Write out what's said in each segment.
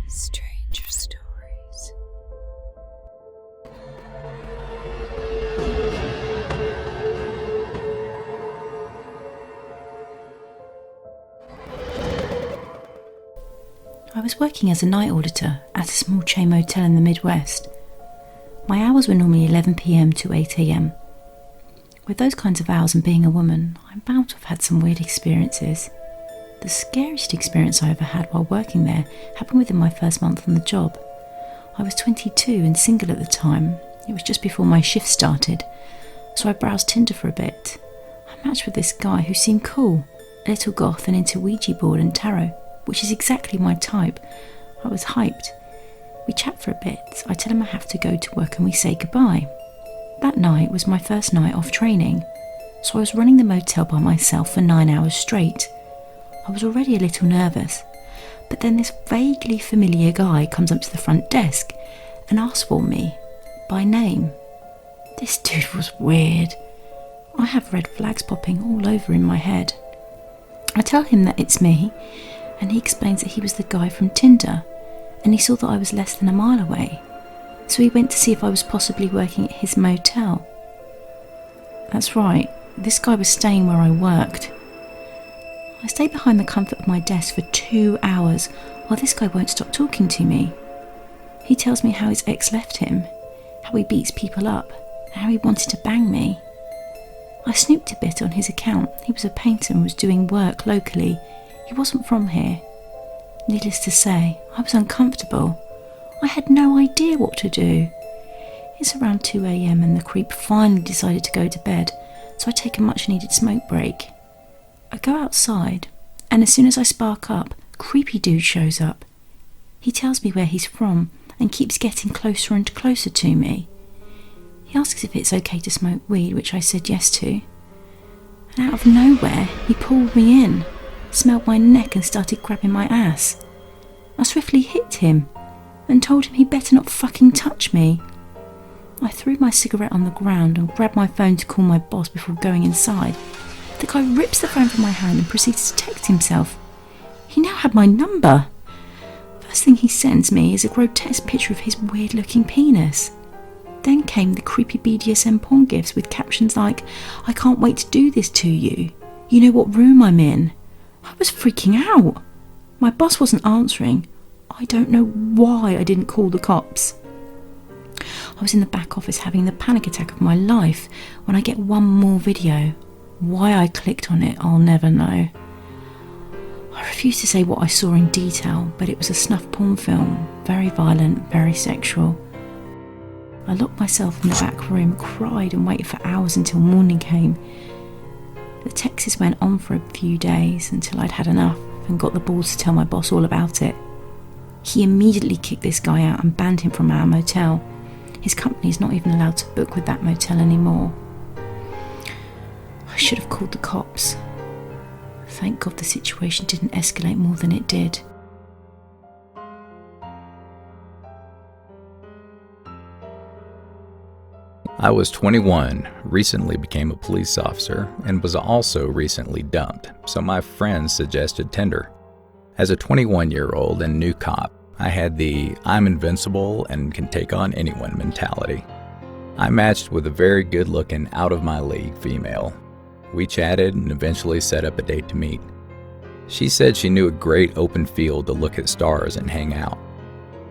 Stranger Stories. I was working as a night auditor at a small chain motel in the Midwest. My hours were normally 11 p.m. to 8 a.m. With those kinds of hours and being a woman, I'm bound to have had some weird experiences. The scariest experience I ever had while working there happened within my first month on the job. I was 22 and single at the time. It was just before my shift started, so I browsed Tinder for a bit. I matched with this guy who seemed cool, a little goth and into Ouija board and tarot, which is exactly my type. I was hyped. We chat for a bit. I tell him I have to go to work and we say goodbye. That night was my first night off training, so I was running the motel by myself for 9 hours straight. I was already a little nervous, but then this vaguely familiar guy comes up to the front desk and asks for me, by name. This dude was weird. I have red flags popping all over in my head. I tell him that it's me, and he explains that he was the guy from Tinder, and he saw that I was less than a mile away, so he went to see if I was possibly working at his motel. That's right, this guy was staying where I worked. I stayed behind the comfort of my desk for 2 hours while this guy won't stop talking to me. He tells me how his ex left him, how he beats people up, and how he wanted to bang me. I snooped a bit on his account. He was a painter and was doing work locally. He wasn't from here. Needless to say, I was uncomfortable. I had no idea what to do. It's around 2 a.m. and the creep finally decided to go to bed, so I take a much needed smoke break. I go outside, and as soon as I spark up, creepy dude shows up. He tells me where he's from and keeps getting closer and closer to me. He asks if it's okay to smoke weed, which I said yes to. And out of nowhere, he pulled me in, smelled my neck and started grabbing my ass. I swiftly hit him and told him he better not fucking touch me. I threw my cigarette on the ground and grabbed my phone to call my boss before going inside. The guy rips the phone from my hand and proceeds to text himself. He now had my number. First thing he sends me is a grotesque picture of his weird-looking penis. Then came the creepy BDSM porn gifs with captions like, "I can't wait to do this to you. You know what room I'm in." I was freaking out. My boss wasn't answering. I don't know why I didn't call the cops. I was in the back office having the panic attack of my life when I get one more video. Why I clicked on it, I'll never know. I refuse to say what I saw in detail, but it was a snuff porn film, very violent, very sexual. I locked myself in the back room, cried and waited for hours until morning came. The texts went on for a few days until I'd had enough and got the balls to tell my boss all about it. He immediately kicked this guy out and banned him from our motel. His company is not even allowed to book with that motel anymore. I should have called the cops. Thank God the situation didn't escalate more than it did. I was 21, recently became a police officer, and was also recently dumped, so my friends suggested Tinder. As a 21-year-old and new cop, I had the "I'm invincible and can take on anyone" mentality. I matched with a very good-looking, out-of-my-league female. We chatted and eventually set up a date to meet. She said she knew a great open field to look at stars and hang out.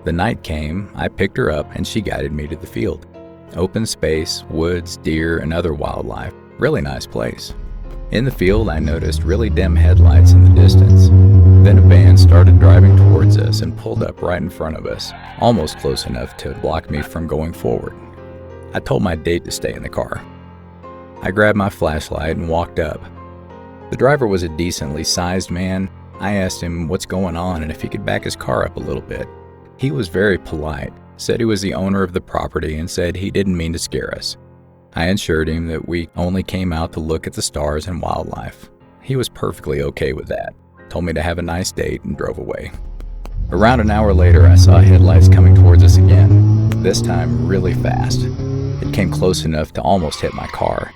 The night came, I picked her up, and she guided me to the field. Open space, woods, deer, and other wildlife. Really nice place. In the field, I noticed really dim headlights in the distance. Then a van started driving towards us and pulled up right in front of us, almost close enough to block me from going forward. I told my date to stay in the car. I grabbed my flashlight and walked up. The driver was a decently sized man. I asked him what's going on and if he could back his car up a little bit. He was very polite, said he was the owner of the property and said he didn't mean to scare us. I assured him that we only came out to look at the stars and wildlife. He was perfectly okay with that, told me to have a nice date and drove away. Around an hour later, I saw headlights coming towards us again, this time really fast. It came close enough to almost hit my car.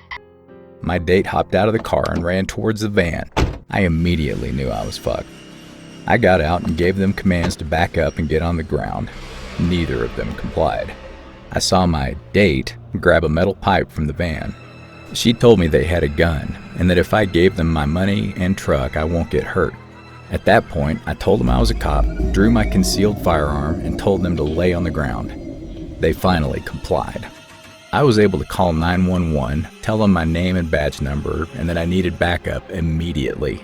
My date hopped out of the car and ran towards the van. I immediately knew I was fucked. I got out and gave them commands to back up and get on the ground. Neither of them complied. I saw my date grab a metal pipe from the van. She told me they had a gun and that if I gave them my money and truck, I won't get hurt. At that point, I told them I was a cop, drew my concealed firearm, and told them to lay on the ground. They finally complied. I was able to call 911, tell them my name and badge number, and that I needed backup immediately.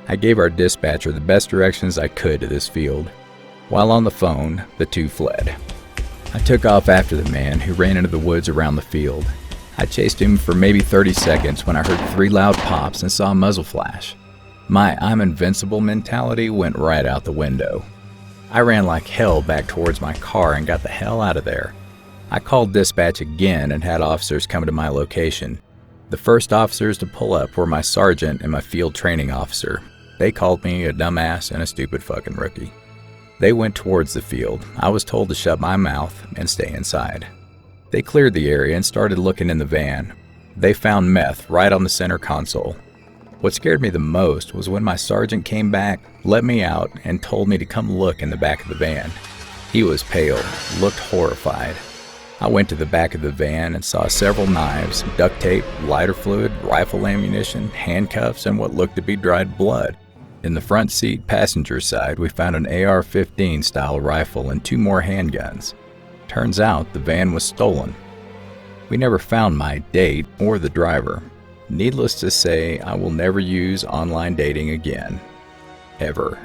I gave our dispatcher the best directions I could to this field. While on the phone, the two fled. I took off after the man, who ran into the woods around the field. I chased him for maybe 30 seconds when I heard 3 loud pops and saw a muzzle flash. My I'm invincible mentality went right out the window. I ran like hell back towards my car and got the hell out of there. I called dispatch again and had officers come to my location. The first officers to pull up were my sergeant and my field training officer. They called me a dumbass and a stupid fucking rookie. They went towards the field. I was told to shut my mouth and stay inside. They cleared the area and started looking in the van. They found meth right on the center console. What scared me the most was when my sergeant came back, let me out, and told me to come look in the back of the van. He was pale, looked horrified. I went to the back of the van and saw several knives, duct tape, lighter fluid, rifle ammunition, handcuffs, and what looked to be dried blood. In the front seat passenger side, we found an AR-15 style rifle and 2 more handguns. Turns out the van was stolen. We never found my date or the driver. Needless to say, I will never use online dating again. Ever.